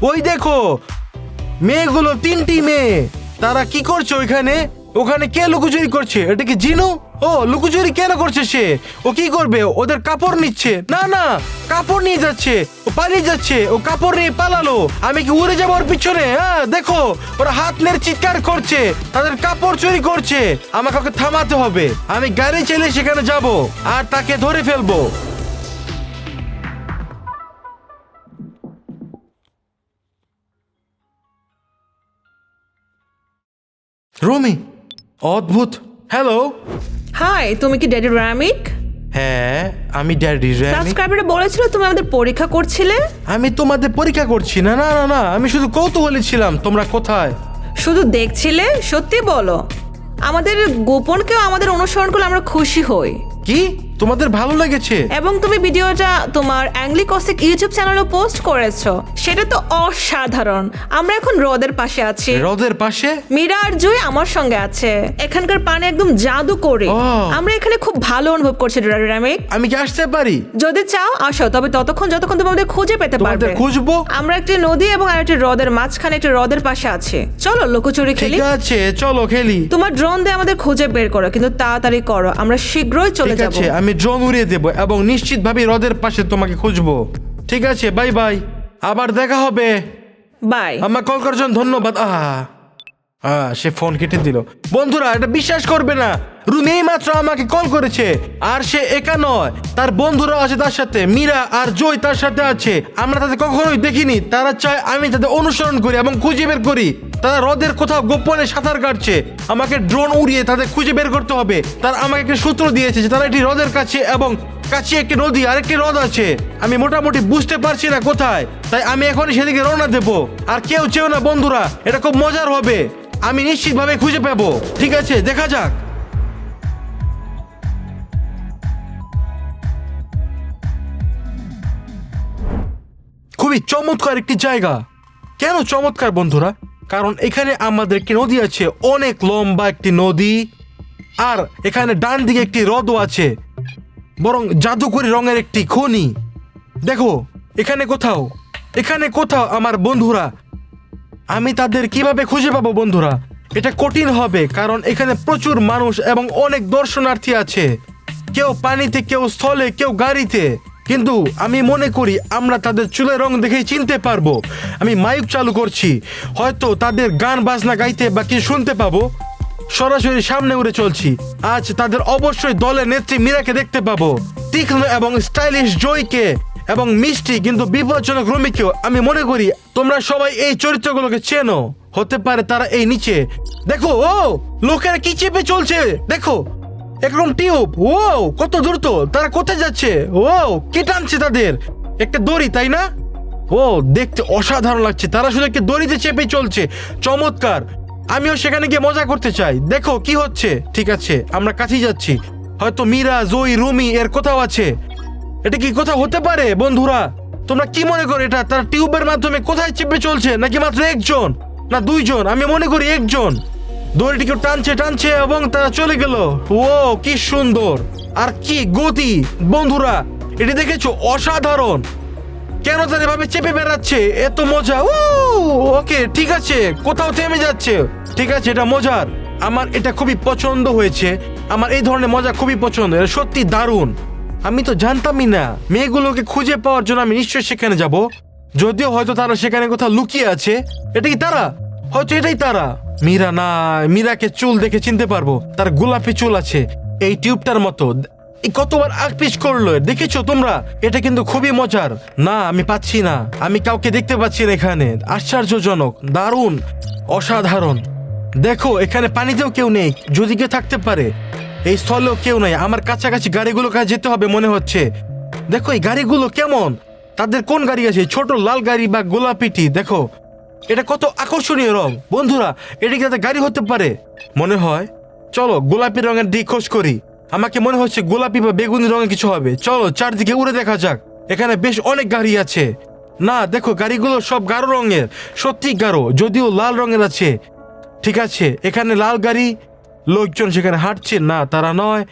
ওই দেখো মেয়েগুলো, 3টি মেয়ে। তারা কি করছে ওইখানে? ওখানে কে লুকোচুরি করছে? এটা কি জিনু? ও লুকোচুরি কেন করছে সে? ও কি করবে? ওদের কাপড় নিচ্ছে। না না, কাপড় নিয়ে যাচ্ছে। ও পালিয়ে যাচ্ছে। ও কাপড় নিয়ে পালালো। আমি কি উড়ে যাবো ওর পিছনে? হ্যাঁ দেখো, ওরা হাত নেড়ে চিৎকার করছে, তাদের কাপড় চুরি করছে। আমাকে ওকে থামাতে হবে। আমি গাড়ি চালিয়ে সেখানে যাব আর তাকে ধরে ফেলবো। রুমি, অদ্ভুত। হ্যালো। হাই, তুমি কি ড্যাডি রামিক? হ্যাঁ আমি ড্যাডি র্যামি। সাবস্ক্রাইবারে বলেছিল তুমি আমাদের পরীক্ষা করছিলে। আমি তোমাদের পরীক্ষা করছি না, না না না, আমি শুধু কৌতূহলী ছিলাম তোমরা কোথায়। শুধু দেখছিলে? সত্যি বলো, আমাদের গোপন কেউ আমাদের অনুসরণ করলে আমরা খুশি হই। কি তোমাদের ভালো লেগেছে? এবং তুমি ভিডিওটা তোমার অ্যাংলিকসিক ইউটিউব চ্যানেলে পোস্ট করেছো, সেটা তো অসাধারণ। আমরা এখন হ্রদের পাশে আছি। হ্রদের পাশে? মীরা আর জুই আমার সঙ্গে আছে। এখানকার পানি একদম জাদু করে। ও। আমরা এখানে খুব ভালো অনুভব করছি ড্যাডি রামিক। আমি কি আসতে পারি? যদি চাও আসো, তবে যতক্ষণ তুমি আমাদের খুঁজে পেতে পারবে। তোমাদের খুঁজবো? আমরা একটি নদী এবং আরেকটি হ্রদের মাঝখানে একটি হ্রদের পাশে আছি। চলো লুকোচুরি খেলি। ঠিক আছে চলো খেলি। তোমার ড্রোন দিয়ে আমাদের খুঁজে বের করো, কিন্তু তাড়াতাড়ি করো, আমরা শীঘ্রই চলে ঠিক যাব। আছে, আমি ড্রোন উড়িয়ে দেবো এবং নিশ্চিতভাবে হ্রদের পাশে তোমাকে খুঁজবো। ঠিক আছে, বাই বাই, আবার দেখা হবে। বাই। আমার কল করার জন্য ধন্যবাদ। সে ফোন কেটে দিল। বন্ধুরা এটা বিশ্বাস করবে না, রুমি মাত্র আমাকে কল করেছে। আর সে একা নয়, তার বন্ধুরা আছে তার সাথে। মীরা আর জয় তার সাথে আছে। আমরা তাদের কখনোই দেখিনি। তারা চায় আমি তাদের অনুসরণ করি এবং খুঁজে বের করি। তারা হ্রদের কোথাও গোপনে সাঁতার কাটছে। আমাকে ড্রোন উড়িয়ে তাদের খুঁজে বের করতে হবে। তারা আমাকে একটা সূত্র দিয়েছে যে তারা একটি হ্রদের কাছে এবং কাছে একটি নদী আর একটি হ্রদ আছে। আমি মোটামুটি বুঝতে পারছি না কোথায়, তাই আমি এখনই সেদিকে রওনা দেবো। আর কেউ চেও না বন্ধুরা, এটা খুব মজার হবে। আমি নিশ্চিতভাবে খুঁজে পাবো। ঠিক আছে, দেখা যাক। খুবই চমৎকার একটি জায়গা। কেন চমৎকার বন্ধুরা? কারণ এখানে আমাদের একটি নদী আছে, অনেক লম্বা একটি নদী। আর এখানে ডান দিকে একটি হ্রদও আছে, বরং জাদুকরী রঙের একটি খনি। দেখো এখানে কোথাও আমার বন্ধুরা। আমি তাদের কিভাবে খুঁজে পাবো বন্ধুরা? এটা কঠিন হবে, কারণ এখানে প্রচুর মানুষ এবং অনেক দর্শনার্থী আছে। কেউ পানিতে, কেউ স্থলে, কেউ গাড়িতে। কিন্তু আমি মনে করি আমরা তাদের চুলের রং দেখেই চিনতে পারবো। আমি মাইক চালু করছি, হয়তো তাদের গান বাজনা গাইতে বা কিছু শুনতে পাবো। সরাসরি সামনে উড়ে চলছি। আজ তাদের অবশ্যই দলের নেত্রী মীরাকে দেখতে পাবো, তীক্ষ্ণ এবং স্টাইলিশ জয়কে, এবং মিষ্টি কিন্তু বিপজ্জনক রুমিকেও। আমি মনে করি তোমরা সবাই এই চরিত্রগুলোকে চেনো। হতে পারে তারা এই নিচে। দেখো, ও লোকেরা কি চেপে চলছে দেখো, একদম টিউব। ও কত দ্রুত, তারা কোথায় যাচ্ছে? ও কে টানছে তাদের? একটা দড়ি, তাই না? ও দেখতে অসাধারণ লাগছে। তারা শুধু একটা দড়িতে চেপে চলছে। চমৎকার। আমিও সেখানে গিয়ে মজা করতে চাই। দেখো কি হচ্ছে। ঠিক আছে, আমরা কাছেই যাচ্ছি। হয়তো মীরা, জয়, রুমি এর কোথাও আছে। এটা কি কোথাও হতে পারে বন্ধুরা? তোমরা কি মনে করো এটা তারা টিউবের মাধ্যমে কোথায় চেপে চলছে, নাকি মাত্র একজন না দুইজন? আমি মনে করি একজন। দড়িটিকে টানছে এবং তারা চলে গেল। ও কি সুন্দর আর কি গতি বন্ধুরা, এটি দেখেছো? অসাধারণ। কেন তারা এভাবে চেপে বেড়াচ্ছে? এত মজা। ওকে ঠিক আছে, কোথাও থেমে যাচ্ছে। ঠিক আছে, এটা মজার। আমার এটা খুবই পছন্দ হয়েছে। আমার এই ধরনের মজা খুবই পছন্দ। এটা সত্যি দারুণ। আমি তো জানতামই না। মেয়েগুলোকে খুঁজে পাওয়ার জন্য আমি নিশ্চয়ই সেখানে যাব। যদিও হয়তো তারা সেখানে কোথাও লুকিয়ে আছে। এটা কি তারা? হয়তো এটাই তারা। মীরা না, মীরাকে চুল দেখে চিনতে পারবো। তার গোলাপি চুল আছে এই টিউবটার মতো। কতবার আকপিস করলো, দেখেছো তোমরা? এটা কিন্তু খুবই মজার। না আমি পাচ্ছি না, আমি কাউকে দেখতে পাচ্ছি না এখানে। আশ্চর্যজনক, দারুণ, অসাধারণ। দেখো এখানে পানিতেও কেউ নেই, যদি কেউ থাকতে পারে। এই স্থলেও কেউ নাই। আমার কাছাকাছি গাড়িগুলো কাছে যেতে হবে মনে হচ্ছে। দেখো এই গাড়িগুলো কেমন, তাদের কোন গাড়ি আছে? ছোট লাল গাড়ি বা গোলাপিটি? দেখো এটা কত আকর্ষণীয় রং বন্ধুরা। এটা কি তাদের গাড়ি হতে পারে? মনে হয়। চলো গোলাপি রঙের দিক খোঁজ করি। আমাকে মনে হচ্ছে গোলাপি বা বেগুনি রঙের কিছু হবে। চলো চারদিকে উড়ে দেখা যাক। এখানে বেশ অনেক গাড়ি আছে। না দেখো, গাড়িগুলো সব গাঢ় রঙের, সত্যি গাঢ়, যদিও লাল রঙের আছে। ঠিক আছে, এখানে লাল গাড়ি, লোকজন সেখানে হাঁটছে। না তারা নয়।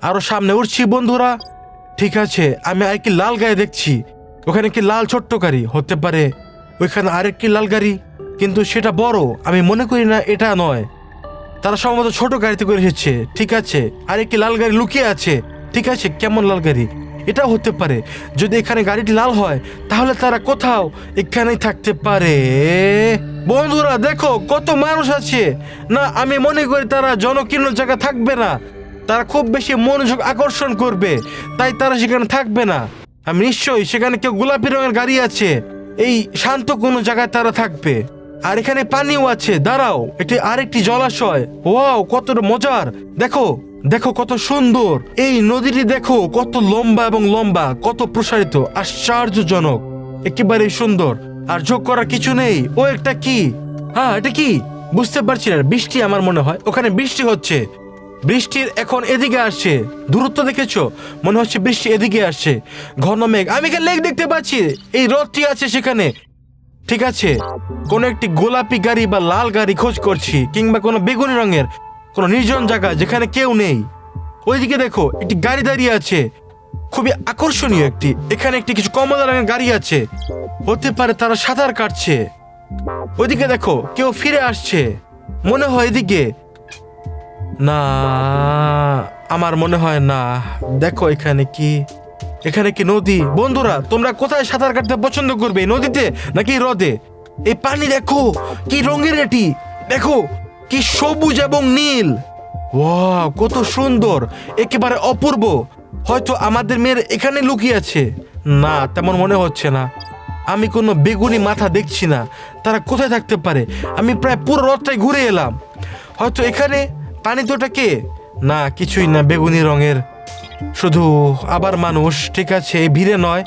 আরো সামনে উঠছি বন্ধুরা। ঠিক আছে, আমি আর কি লাল গাড়ি দেখছি। ওখানে কি লাল ছোট্ট গাড়ি হতে পারে? ওইখানে আরেকটি লাল গাড়ি, কিন্তু সেটা বড়, আমি মনে করি না এটা নয়। তারা সম্ভবত ছোট গাড়িতে করে এসেছে। ঠিক আছে, আরেকটি লাল গাড়ি লুকিয়ে আছে। ঠিক আছে, কেমন লাল গাড়ি? এটাও হতে পারে। যদি এখানে গাড়িটি লাল হয় তাহলে তারা কোথাও এখানেই থাকতে পারে। বন্ধুরা দেখো কত মানুষ আছে। না, আমি মনে করি তারা জনকীর্ণ জায়গা থাকবে না, তারা খুব বেশি মনোযোগ আকর্ষণ করবে, তাই তারা সেখানে থাকবে না। আমি নিশ্চয়ই সেখানে কেউ গোলাপি রঙের গাড়ি আছে, এই শান্ত কোনো জায়গায় তারা থাকবে। আর এখানে পানিও আছে। দাঁড়াও, এটি আরেকটি জলাশয়। ওয়াও, কত মজার! দেখো দেখো কত সুন্দর এই নদীটি, দেখো কত লম্বা এবং লম্বা, কত প্রসারিত, আশ্চর্যজনক, একেবারে সুন্দর। আর যোগ করার কিছু নেই। ও একটা কি? হ্যাঁ, এটা কি বুঝতে পারছি না। বৃষ্টি আমার মনে হয়, ওখানে বৃষ্টি হচ্ছে। বৃষ্টির এখন এদিকে আসছে, দূরত্ব দেখেছো? মনে হচ্ছে বৃষ্টি এদিকে আসছে। ঘন মেঘ, আমি এখানে লেক দেখতে পাচ্ছি, এই রথটি আছে সেখানে। ঠিক আছে, কোন একটি গোলাপি গাড়ি বা লাল গাড়ি খোঁজ করছি, কিংবা কোনো বেগুনি রঙের কোনো নির্জন জায়গা যেখানে কেউ নেই। ওইদিকে দেখো একটি গাড়ি দাঁড়িয়ে আছে, খুবই আকর্ষণীয় একটি। এখানে একটি কিছু কমলা রঙের গাড়ি আছে, হতে পারে তারা সাঁতার কাটছে। ওইদিকে দেখো কেউ ফিরে আসছে, মনে হয় এদিকে। না, আমার মনে হয় না। দেখো এখানে কি, এখানে কি নদী? বন্ধুরা তোমরা কোথায় সাঁতার কাটতে পছন্দ করবে, নদীতে নাকি হ্রদে? এই পানি দেখো কি রঙের, এটি দেখো কি সবুজ এবং নীল। ওয়াও, কত সুন্দর, একেবারে অপূর্ব। হয়তো আমাদের মেয়ের এখানে লুকিয়ে আছে। না, তেমন মনে হচ্ছে না। আমি কোনো বেগুনি মাথা দেখছি না, তারা কোথায় থাকতে পারে? আমি প্রায় পুরো হ্রদটাই ঘুরে এলাম, হয়তো এখানে। পানি তো ওটা কে? না, কিছুই না, বেগুনি রঙের শুধু। আবার মানুষ। ঠিক আছে, এই ভিড়ে নয়,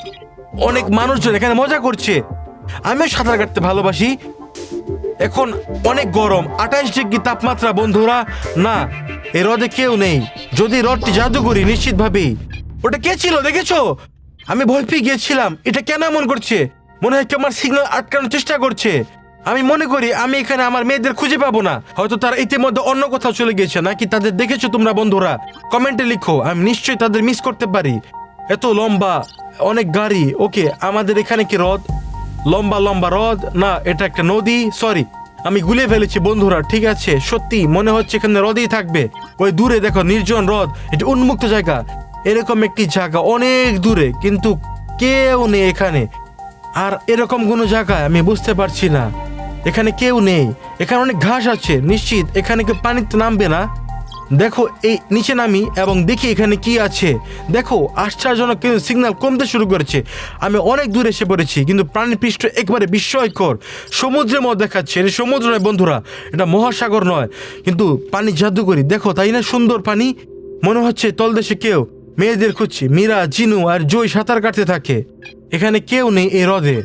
অনেক মানুষজন এখানে মজা করছে। আমিও সাঁতার কাটতে ভালোবাসি। এখন অনেক গরম, 28 ডিগ্রি তাপমাত্রা। বন্ধুরা না, এই হ্রদে কেউ নেই। যদি হ্রদটি জাদুকরি নিশ্চিতভাবেই। ওটা কে ছিল দেখেছো? আমি ভয় পেয়ে গিয়েছিলাম। এটা কেন এমন করছে? মনে হয় কি আমার সিগন্যাল আটকানোর চেষ্টা করছে। আমি মনে করি আমি এখানে আমার মেয়েদের খুঁজে পাবো না। হয়তো তারা ইতিমধ্যে অন্য কোথাও চলে গেছে, নাকি তাদের দেখেছো তোমরা? বন্ধুরা কমেন্টে লিখো, আমি নিশ্চয়ই তাদের মিস করতে পারি। এত লম্বা অনেক গাড়ি। ওকে, আমাদের এখানে কি হ্রদ? লম্বা লম্বা হ্রদ? না, এটা একটা নদী। সরি, আমি গুলিয়ে ফেলেছি বন্ধুরা। ঠিক আছে, সত্যি মনে হচ্ছে এখানে হ্রদই থাকবে। ওই দূরে দেখো নির্জন হ্রদ, এটি উন্মুক্ত জায়গা। এরকম একটি জায়গা অনেক দূরে, কিন্তু কেউ নেই এখানে। আর এরকম কোনো জায়গায় আমি বুঝতে পারছি না, এখানে কেউ নেই। এখানে অনেক ঘাস আছে, নিশ্চিত এখানে কেউ পানিতে নামবে না। দেখো এই নিচে নামি এবং দেখি এখানে কি আছে। দেখো আশ্চর্যজনক, কিন্তু সিগন্যাল কমতে শুরু করেছে। আমি অনেক দূরে এসে পড়েছি, কিন্তু প্রাণী পৃষ্ঠ একবারে বিস্ময়কর। সমুদ্রের মধ্যে দেখাচ্ছে। এটা সমুদ্র নয় বন্ধুরা, এটা মহাসাগর নয়, কিন্তু পানি জাদুকরি। দেখো, তাই না? সুন্দর পানি। মনে হচ্ছে তলদেশে কেউ মেয়েদের খুঁজছি। মীরা, জিনু আর জয় সাঁতার কাটতে থাকে। এখানে কেউ নেই এই হ্রদে।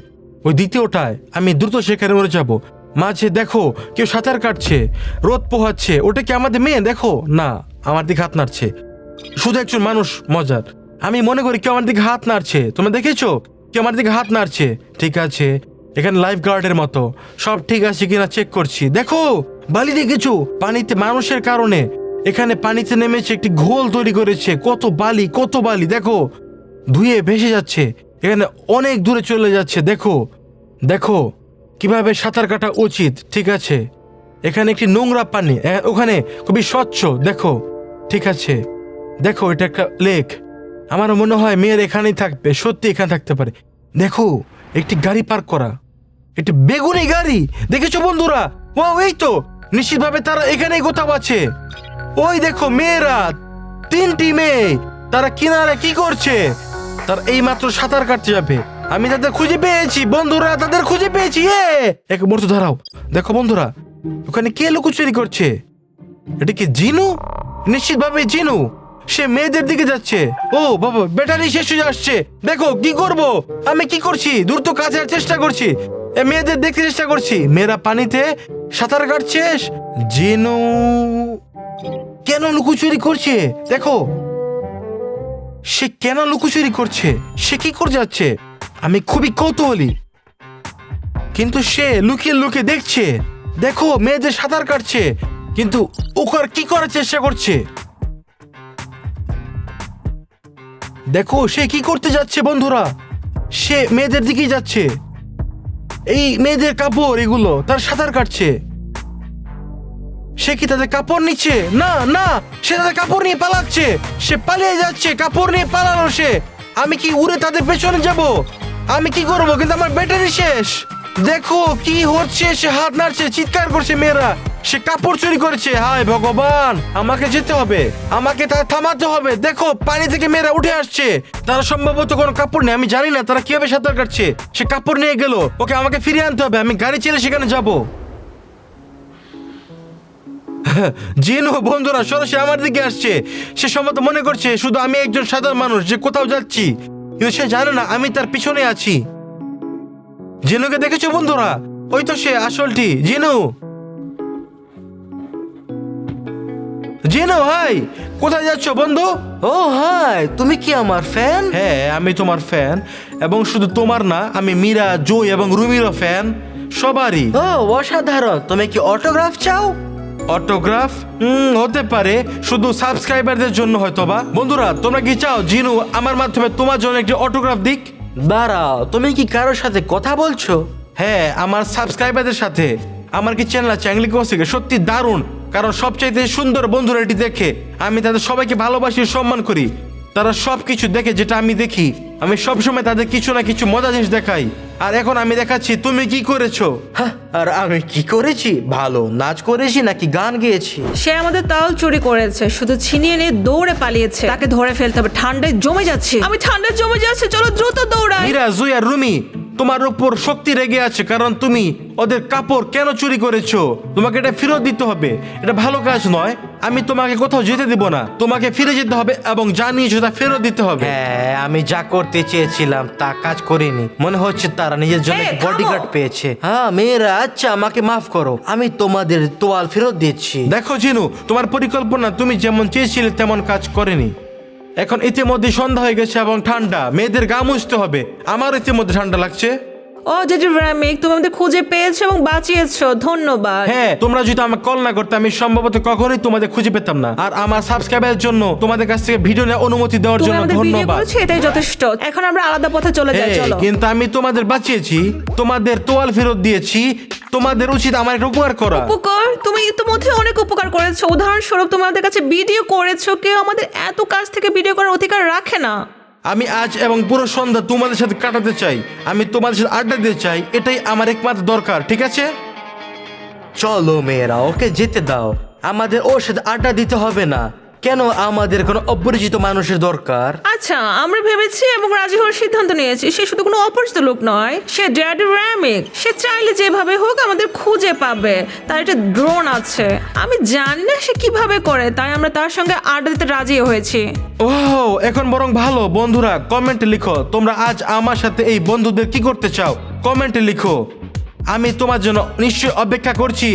ওই দ্বিতীয়টায় আমি দ্রুত সেখানে মরে যাব। মাঝে দেখো কেউ সাঁতার কাটছে, রোদ পোহাচ্ছে। ওটা কি আমাদের মেয়ে? দেখো না, আমার দিকে হাত নাড়ছে। শুধু একজন মানুষ। মজার, আমি মনে করি কেউ আমার দিকে হাত নাড়ছে। তোমরা দেখেছো কেউ আমার দিকে হাত নাড়ছে? ঠিক আছে, এখানে লাইফ গার্ডের মতো সব ঠিক আছে কিনা চেক করছি। দেখো বালি দেখেছো? পানিতে মানুষের কারণে এখানে পানিতে নেমেছে, একটি ঘোল তৈরি করেছে। কত বালি, কত বালি! দেখো ধুয়ে ভেসে যাচ্ছে, এখানে অনেক দূরে চলে যাচ্ছে। দেখো দেখো কিভাবে সাঁতার কাটা উচিত। ঠিক আছে, এখানে একটি নোংরা পানি, ওখানে খুবই স্বচ্ছ। দেখো ঠিক আছে, দেখো এটা একটা লেক। আমার মনে হয় মেয়ের এখানেই থাকবে, সত্যি এখানে থাকতে পারে। দেখো একটি গাড়ি পার্ক করা, একটি বেগুনি গাড়ি। দেখেছো বন্ধুরা? ও এই তো, নিশ্চিতভাবে তারা এখানেই কোথাও আছে। ওই দেখো মেয়েরা, 3টি মেয়ে, তারা কিনারে কি করছে? তারা এই মাত্র সাঁতার কাটতে যাবে। আমি তাদের খুঁজে পেয়েছি বন্ধুরা, তাদের খুঁজে পেয়েছি। এক মুহূর্ত দাঁড়াও। দেখো বন্ধুরা, ওখানে কে লুকোচুরি করছে? এটা কি জিনু? নিশ্চিতভাবে জিনু। সে মেয়েদের দিকে যাচ্ছে। ও বাবা, ব্যাটারি শেষ হয়ে আসছে। দেখো কি করব, আমি কি করছি? দ্রুত কাছে চেষ্টা করছি, মেয়েদের দেখতে চেষ্টা করছি। মেয়েরা পানিতে সাঁতার কাটছে। জিনু কেন লুকোচুরি করছে? দেখো সে কেন লুকোচুরি করছে, সে কি করে যাচ্ছে? আমি খুবই কৌতূহলী, কিন্তু সে লুকিয়ে লুকিয়ে দেখছে। দেখো মেয়েদের সাঁতার কাটছে, কিন্তু ওখানে কি করার চেষ্টা করছে? দেখো সে কি করতে যাচ্ছে বন্ধুরা, সে মেয়েদের দিকেই যাচ্ছে। এই মেয়েদের কাপড় এগুলো, তার সাঁতার কাটছে। সে কি তাদের কাপড় নিচ্ছে? না না, সে তাদের কাপড় নিয়ে পালাচ্ছে। সে পালিয়ে যাচ্ছে, কাপড় নিয়ে পালালো সে। আমি কি উড়ে তাদের পেছনে যাব? আমি কি করবো? কিন্তু আমার ব্যাটারি শেষ। দেখো কি হচ্ছে, সে হাত নাড়ছে, চিৎকার করছে মেয়েরা। সে কাপড় চুরি করেছে। হায় ভগবান, আমাকে যেতে হবে, আমাকে তা থামাতে হবে। দেখো পানি থেকে মেয়েরা উঠে আসছে, তারা সম্ভবত কোনো কাপড় নেই। আমি জানি না তারা কিভাবে সাঁতার কাটছে। সে কাপড় নিয়ে গেল, ওকে আমাকে ফিরিয়ে আনতে হবে। আমি গাড়ি চেলে সেখানে যাবো। জিনু বন্ধুরা সরাসরি আমার দিকে আসছে। সে সম্ভবত মনে করছে শুধু আমি একজন সাধারণ মানুষ যে কোথাও যাচ্ছি, কিন্তু সে জানে না আমি তার পিছনে আছি। জিনুকে দেখেছো বন্ধুরা? ওই তো সে আসলটি। জিনু, জিনু হাই, কোথায় যাচ্ছ বন্ধু? ও হাই, তুমি কি আমার ফ্যান? হ্যাঁ, আমি তোমার ফ্যান, এবং শুধু তোমার না, আমি মীরা, জয় এবং রুমিরও ফ্যান, সবারই। ও অসাধারণ, তুমি কি অটোগ্রাফ চাও? অটোগ্রাফ হতে পারে, শুধু সাবস্ক্রাইবারদের জন্য হয়তোবা। বন্ধুরা তোমরা কি চাও জিনু আমার মাধ্যমে তোমার জন্য একটি অটোগ্রাফ দিক? দাঁড়াও, তুমি কি কারোর সাথে কথা বলছো? হ্যাঁ, আমার সাবস্ক্রাইবারদের সাথে। আমার কি চ্যানেল আছে অ্যাংলি কৌশিক, সত্যি দারুণ, কারণ সবচাইতে সুন্দর বন্ধুরা এটি দেখে। আমি তাদের সবাইকে ভালোবাসি, সম্মান করি। তারা সবকিছু দেখে যেটা আমি দেখি। আমি সবসময় তাদের কিছু না কিছু মজা জিনিস দেখাই। আর এখন আমি দেখাচ্ছি তুমি কি করেছো। আর আমি কি করেছি? ভালো নাচ করেছি নাকি গান গেয়েছি? সে আমাদের তাল চুরি করেছে, শুধু ছিনিয়ে নিয়ে দৌড়ে পালিয়েছে। তাকে ধরে ফেলতে হবে, ঠান্ডায় জমে যাচ্ছে। আমি ঠান্ডায় জমে যাচ্ছে, চলো দ্রুত দৌড়াই। মীরা, জুই আর রুমি, তোমার উপর শক্তি রেগে আছে, কারণ তুমি ওদের কাপড় কেন চুরি করেছো। তোমাকে এটা ফেরত দিতে হবে, এটা ভালো কাজ নয়। আমি তোমাকে কোথাও যেতে দেব না, তোমাকে ফিরে যেতে হবে এবং জানিয়েছো তা ফেরত দিতে হবে। হ্যাঁ, আমি যা করতে চেয়েছিলাম তা কাজ করিনি। মনে হচ্ছে তারা নিজের জন্য এই, বডিগার্ড থামো। পেয়েছে। হ্যাঁ মেয়েরা, আচ্ছা আমাকে মাফ করো, আমি তোমাদের তোয়াল ফেরত দিচ্ছি। দেখো জিনু, তোমার পরিকল্পনা তুমি যেমন চেয়েছিলে তেমন কাজ করেনি। এখন ইতিমধ্যে সন্ধ্যা হয়ে গেছে এবং ঠান্ডা, মেয়েদের গা মুছতে হবে। আমার ইতিমধ্যে ঠান্ডা লাগছে। ও জেডি র্যামিক, তুমি আমাদের খুঁজে পেয়েছো এবং বাঁচিয়েছো, ধন্যবাদ। হ্যাঁ, তোমরা যদি আমাকে কল না করতে, আমি সম্ভবত কখনোই তোমাদের খুঁজে পেতাম না। আর আমার সাবস্ক্রাইবারের জন্য তোমাদের কাছ থেকে ভিডিও নেওয়ার অনুমতি দেওয়ার তুমি জন্য আমাদের ভিডিও ধন্যবাদ। করেছো, এটাই যথেষ্ট। এখন আমরা আলাদা পথে চলে যাই, হ্যাঁ, চলো। কিন্তু আমি তোমাদের বাঁচিয়েছি, তোমাদের তোয়াল ফেরত দিয়েছি। তোমাদের উচিত আমার একটা উপকার করা। উপকার? তুমি ইতিমধ্যে অনেক উপকার করেছো। উদাহরণস্বরূপ তুমি আমাদের কাছে ভিডিও করেছো। কেউ আমাদের এত কাছ থেকে ভিডিও করার অধিকার রাখে না। আমি আজ এবং পুরো সন্ধ্যা তোমাদের সাথে কাটাতে চাই। আমি তোমাদের সাথে আড্ডা দিতে চাই, এটাই আমার একমাত্র দরকার। ঠিক আছে, চলো মেয়েরা, ওকে যেতে দাও। আমাদের ওর সাথে আড্ডা দিতে হবে না। কেন আমাদের কোনো অপরিচিত মানুষের দরকার? আচ্ছা, আমরা ভেবেছি এবং রাজি হওয়ার সিদ্ধান্ত নিয়েছি। সে শুধু কোনো অপরিচিত লোক নয়, সে ড্যাডি র্যামিক। সে চাইলে যেভাবে হোক আমাদের খুঁজে পাবে। তার একটা ড্রোন আছে, আমি জানি না সে কিভাবে করে, তাই আমরা তার সঙ্গে আড্ডা দিতে রাজি হয়েছি। ওহ, এখন বরং ভালো। বন্ধুরা কমেন্টে লিখো তোমরা আজ আমার সাথে এই বন্ধুদের কি করতে চাও। কমেন্টে লিখো, আমি তোমার জন্য নিশ্চয়ই অপেক্ষা করছি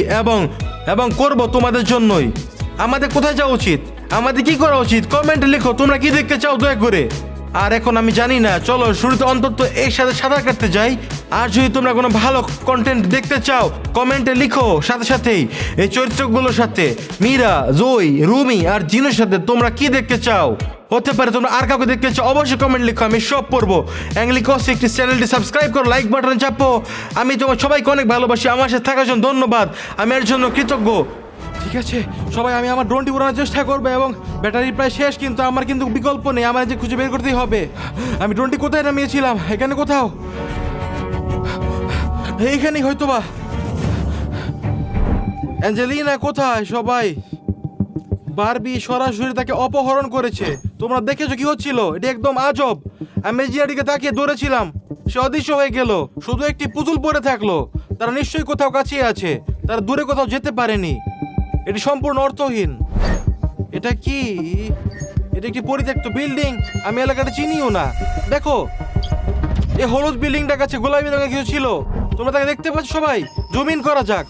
এবং করব তোমাদের জন্যই। আমাদের কোথায় যাওয়া উচিত, আমাদের কি করা উচিত, কমেন্টে লিখো তোমরা কি দেখতে চাও দয়া করে। আর এখন আমি জানি না, চলো শুরুতে অন্তত এর সাথে সাঁতার কাটতে যাই। আর যদি তোমরা কোনো ভালো কন্টেন্ট দেখতে চাও কমেন্টে লিখো, সাথে সাথেই এই চরিত্রগুলোর সাথে মীরা, জয়, রুমি আর জিনুর সাথে তোমরা কি দেখতে চাও। হতে পারে তোমরা আর কাউকে দেখতে চাও, অবশ্যই কমেন্ট লিখো, আমি সব পড়বো। অ্যাংলি কৌশিক একটি চ্যানেলটি সাবস্ক্রাইব করো, লাইক বাটন চাপো। আমি তোমার সবাইকে অনেক ভালোবাসি, আমার সাথে থাকার জন্য ধন্যবাদ, আমি এর জন্য কৃতজ্ঞ। ঠিক আছে সবাই, আমি আমার ড্রোনটি উড়ানোর চেষ্টা করবো এবং ব্যাটারি প্রায় শেষ, কিন্তু আমার কিন্তু বিকল্প নেই, আমার যে খুঁজে বের করতেই হবে। আমি ড্রোনটি কোথায় নামিয়েছিলাম? এখানে কোথাও, এইখানেই হয়তোবা। অ্যাঞ্জেলিনা কোথায়? সবাই, বারবি সরাসরি তাকে অপহরণ করেছে। তোমরা দেখেছো কি হচ্ছিল? এটি একদম আজব। আমি জিয়াটিকে তাকিয়ে দৌড়েছিলাম, সে অদৃশ্য হয়ে গেল, শুধু একটি পুতুল পড়ে থাকলো। তারা নিশ্চয়ই কোথাও কাছেই আছে, তারা দূরে কোথাও যেতে পারেনি। এটি সম্পূর্ণ অর্থহীন। এটা কি? এটা একটি পরিত্যক্ত বিল্ডিং, আমি এলাকাটা চিনিও না। দেখো, এই হলুদ বিল্ডিংটার কাছে গোলাপি রঙের কিছু ছিল, তোমরা তাকে দেখতে পাচ্ছ? সবাই জুম ইন করা যাক।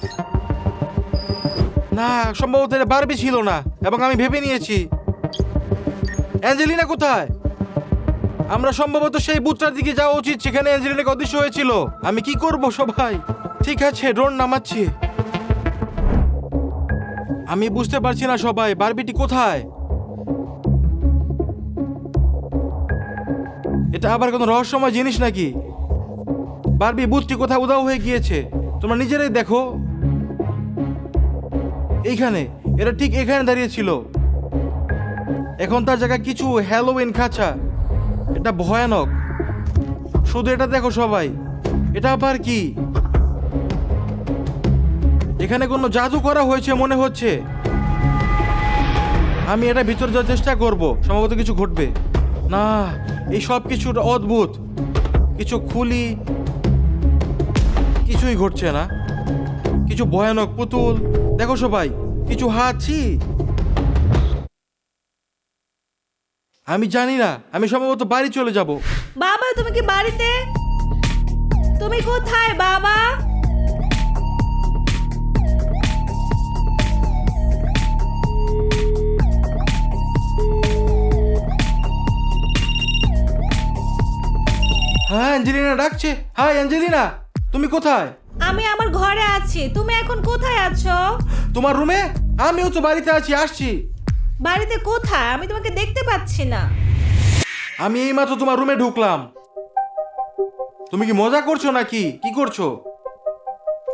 না, সম্ভবত এটা বারবি ছিল না, এবং আমি ভেবে নিয়েছি। অ্যাঞ্জেলিনা কোথায়? আমরা সম্ভবত সেই বুথটার দিকে যাওয়া উচিত, সেখানে অ্যাঞ্জেলিনাকে অদৃশ্য হয়েছিল। আমি কি করব সবাই? ঠিক আছে, ড্রোন নামাচ্ছি। আমি বুঝতে পারছি না সবাই, বারবিটি কোথায়? এটা আবার কোনো রহস্যময় জিনিস নাকি? বারবি বুথটি কোথাও উধাও হয়ে গিয়েছে, তোমরা নিজেরাই দেখো। এইখানে, এটা ঠিক এখানে দাঁড়িয়ে ছিল। এখন তার জায়গায় কিছু হ্যালোউইন খাঁচা। এটা ভয়ানক। শুধু এটা দেখো সবাই, এটা আবার কি? এখানে কোনো জাদু করা হয়েছে মনে হচ্ছে। আমি এটা ভিতরে যাওয়ার চেষ্টা করব, সম্ভবত কিছু ঘটবে। না, এই সব কিছু অদ্ভুত। কিছু খুলি, কিছুই ঘটছে না। কিছু ভয়ানক পুতুল দেখো সবাই, কিছু হাঁচি। আমি জানি না, আমি সম্ভবত বাড়ি চলে যাব। বাবা তুমি কি বাড়িতে? তুমি কোথায় বাবা? হ্যাঁ, অ্যাঞ্জেলিনা ডাকছে। হাই অ্যাঞ্জেলিনা, তুমি কোথায়? আমি আমার ঘরে আছি। তুমি এখন কোথায় আছো? তোমার রুমে? আমিও তো বাড়িতে আছি, আসছি। বাড়িতে কোথায়? আমি তোমাকে দেখতে পাচ্ছি না। আমি এইমাত্র তোমার রুমে ঢুকলাম। তুমি কি মজা করছো নাকি? কি করছো?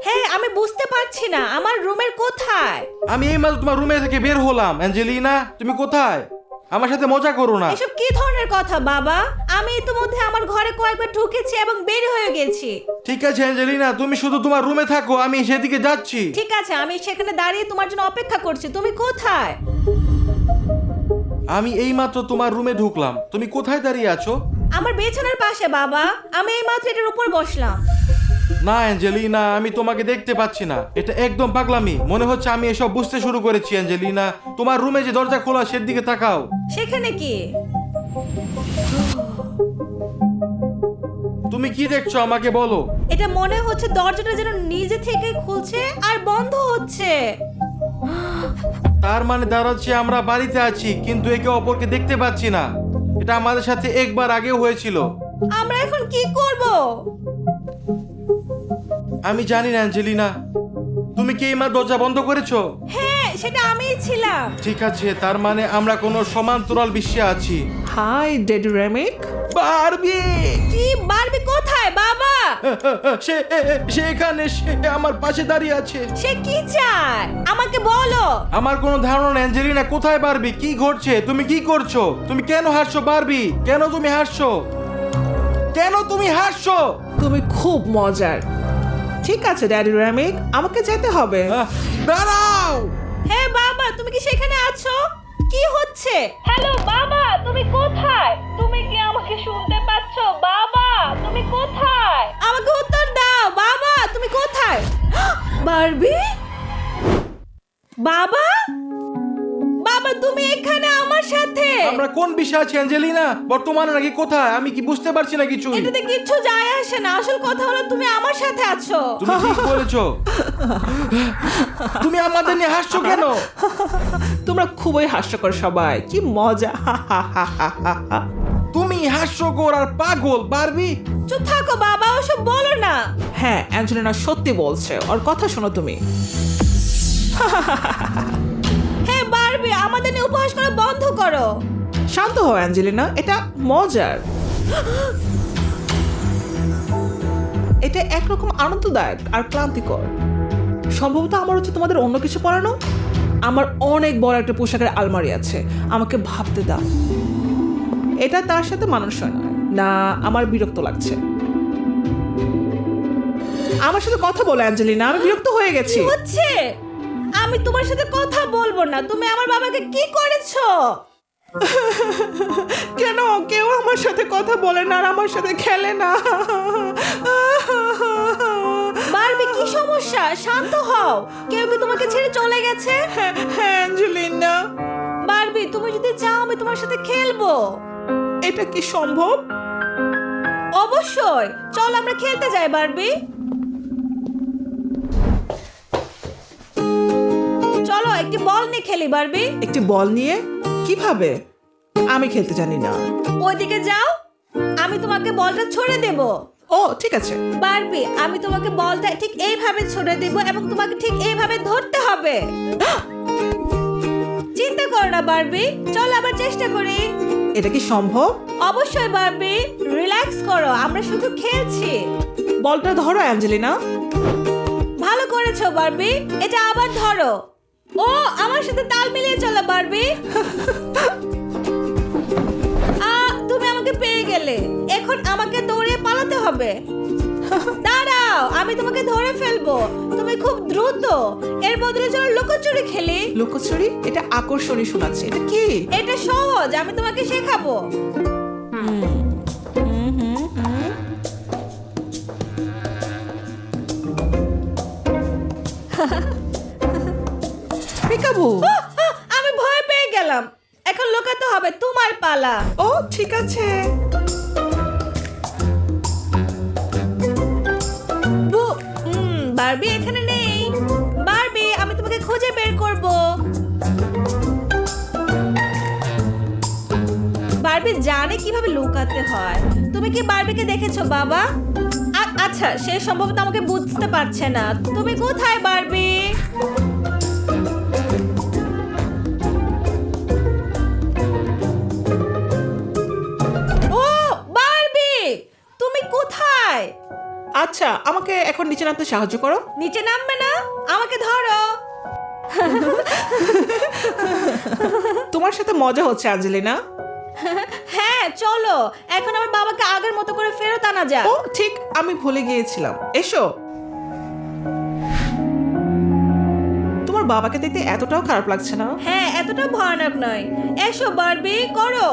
হ্যাঁ, আমি বুঝতে পারছি না আমার রুমের কোথায়। আমি এইমাত্র তোমার রুমে থেকে বের হলাম। অ্যাঞ্জেলিনা, তুমি কোথায়? আমার সাথে মজা করো না। এসব কি ধরনের কথা বাবা? আমি ইতিমধ্যে আমার ঘরে কয়েকবার ঢুকেছি এবং বের হয়ে গেছি। ঠিক আছে অ্যাঞ্জেলিনা, তুমি শুধু তোমার রুমে থাকো, আমি সেদিকে যাচ্ছি। ঠিক আছে, আমি সেখানে দাঁড়িয়ে তোমার জন্য অপেক্ষা করছি। তুমি কোথায়? আমি এইমাত্র তোমার রুমে ঢুকলাম। তুমি কোথায় দাঁড়িয়ে আছো? আমার বিছানার পাশে বাবা। আমি এইমাত্র এটার উপর বসলাম। না অ্যাঞ্জেলিনা, আমি তোমাকে দেখতে পাচ্ছি না। এটা একদম পাগলামি। মনে হচ্ছে আমি এসব বুঝতে শুরু করেছি। অ্যাঞ্জেলিনা, তোমার রুমে যে দরজা খোলা সেদিকে তাকাও। সেখানে কি? তুমি কি দেখছো আমাকে বলো। এটা মনে হচ্ছে দরজাটা যেন নিজে থেকেই খুলছে আর বন্ধ হচ্ছে। তার মানে দাঁড়াচ্ছে আমরা বাড়িতে আছি, কিন্তু একে অপরকে দেখতে পাচ্ছি না। এটা আমাদের সাথে একবার আগেও হয়েছিল। আমরা এখন কি করব? আমি জানি না অ্যাঞ্জেলিনা। তুমি কি এইমাত্র দরজা বন্ধ করেছো? হ্যাঁ, সেটা আমিই ছিলাম। ঠিক আছে, তার মানে আমরা কোনো সমান্তরাল বিশ্বে আছি। হাই ড্যাডি রেমিক। বারবি! কি? বারবি কোথায় বাবা? সে এখানে, সে আমার পাশে দাঁড়িয়ে আছে। সে কি চায় আমাকে বলো। আমার কোনো ধারণা নেই অ্যাঞ্জেলিনা, কোথায় বারবি? কি ঘটছে? তুমি কি করছো? তুমি কেন হাসছো বারবি? কেন তুমি হাসছো? কেন তুমি হাসছো? তুমি খুব মজার। ঠিক আছে ড্যাডি রেমিক, আমাকে যেতে হবে। দাঁড়াও! হ্যাঁ বাবা, তুমি কি সেখানে আছো? কি হচ্ছে? হ্যালো বাবা, তুমি কোথায়? তুমি কি আমাকে শুনতে পাচ্ছো? বাবা, তুমি কোথায়? আমাকে উত্তর দাও বাবা, তুমি কোথায়? বারবি? বাবা? বাবা, তুমি এখানে আমার সাথে? আমরা কোন বিষয়ে আছি অ্যাঞ্জেলিনা? বর্তমানে নাকি কোথায়? আমি কি বুঝতে পারছি না কিছু। এটাতে কিচ্ছু যায় আসে না। আসল কথা হলো তুমি আমার সাথে আছো। তুমি ঠিক বলেছো। তুমি আমাদের নিয়ে হাসছো কেন? তোমরা খুবই হাস্যকর সবাই, কি মজা। তুমি হাস্যকর আর পাগল বারবি। চুপ থাকো বাবা, ওসব বলো না। হ্যাঁ, অ্যাঞ্জেলিনা সত্যি বলছে, ওর কথা শোনো তুমি। হ্যাঁ বারবি, আমাদের নিয়ে উপহাস করা বন্ধ করো। শান্ত হও অ্যাঞ্জেলিনা, এটা মজার। এটা একরকম আনন্দদায়ক আর ক্লান্তিকর। সম্ভবত আমার হচ্ছে তোমাদের অন্য কিছু পড়ানো। আমার অনেক বড় একটা পোশাকের আলমারি আছে, আমাকে ভাবতে দাও। এটা তার সাথে মানানসই নয় না, আমার বিরক্ত লাগছে। আমার সাথে কথা বলো অ্যাঞ্জেলিনা, আমি বিরক্ত হয়ে গেছি। কি হচ্ছে? আমি তোমার সাথে কথা বলবো না। তুমি আমার বাবাকে কি করেছো? কেন কেউ আমার সাথে কথা বলে না আর আমার সাথে খেলে না? বারবি, কি সমস্যা? শান্ত হও। কেউ কি তোমাকে ছেড়ে চলে গেছে? হ্যাঁ অ্যাঞ্জেলিনা, বারবি, তুমি যদি চাও আমি তোমার সাথে খেলবো। এটা কি সম্ভব? অবশ্যই, চল আমরা খেলতে যাই বারবি। চলো একটি বল নিয়ে খেলি বারবি। একটি বল নিয়ে? কিভাবে? আমি খেলতে জানি না। ওইদিকে যাও, আমি তোমাকে বলটা ছুড়ে দেব। ও ঠিক আছে। বারবি, আমি তোমাকে বলটা ঠিক এইভাবে ছুড়ে দেব এবং তোমাকে ঠিক এইভাবে ধরতে হবে। চিন্তা করো না বারবি, চল আবার চেষ্টা করি। এটা কি সম্ভব? অবশ্যই বারবি, রিল্যাক্স করো, আমরা শুধু খেলছি। বলটা ধরো অ্যাঞ্জেলিনা। ভালো করেছো বারবি, এটা আবার ধরো। ও আমার সাথে তাল মিলিয়ে চলো বারবি। তুমি আমাকে পেয়ে গেলে, এখন আমাকে দৌড়ে পালাতে হবে। দাঁড়াও, আমি তোমাকে ধরে ফেলবো, তুমি খুব দ্রুত। এর বদলে চলো লুকোচুরি খেলি। লুকোচুরি? এটা আকর্ষণীয় শোনাচ্ছে, এটা কি? এটা সহজ, আমি তোমাকে শেখাবো। পিকাবু। আমি ভয় পেয়ে গেলাম, এখন লুকাতে হবে, তোমার পালা। ও ঠিক আছে। বারবি এখানে নেই। বারবি, আমি তোমাকে খুঁজে বের করব। বারবি জানে কিভাবে লুকাতে হয়। তুমি কি বারবিকে দেখেছো বাবা? আচ্ছা, সে সম্ভবত আমাকে বুঝতে পারছে না। তুমি কোথায় বারবি? ও বারবি, তুমি কোথায়? আচ্ছা, আমাকে এখন নিচে নামতে সাহায্য করো। নিচে নামবে না, আমাকে ধরো। তোমার সাথে মজা হচ্ছে অ্যাঞ্জেলিনা। হ্যাঁ চলো, এখন আমার বাবাকে আগের মতো করে ফেরত আনা যাক। ও ঠিক, আমি ভুলে গিয়েছিলাম। এসো। তোমার বাবাকে দেখতে এতটাও খারাপ লাগছে না। হ্যাঁ, এতটা ভয়ানক নয়। এসো বারবি, করো।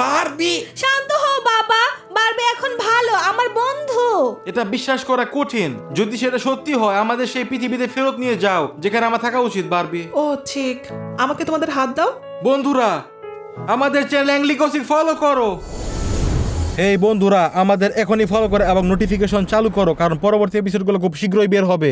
বারবি, শান্ত হও বাবা, বারবি এখন ভালো, আমার বন্ধু। এটা বিশ্বাস করা কঠিন। যদি সেটা সত্যি হয়, আমাদের সেই পৃথিবীতে ফেরত নিয়ে যাও যেখানে আমার থাকা উচিত। বারবি, ও ঠিক, আমাকে তোমাদের হাত দাও। বন্ধুরা, আমাদের চ্যানেল অ্যাংলি গসিপ ফলো করো। এই বন্ধুরা, আমাদের এখনই ফলো করো এবং নোটিফিকেশন চালু করো, কারণ পরবর্তী এপিসোডগুলো খুব শীঘ্রই বের হবে।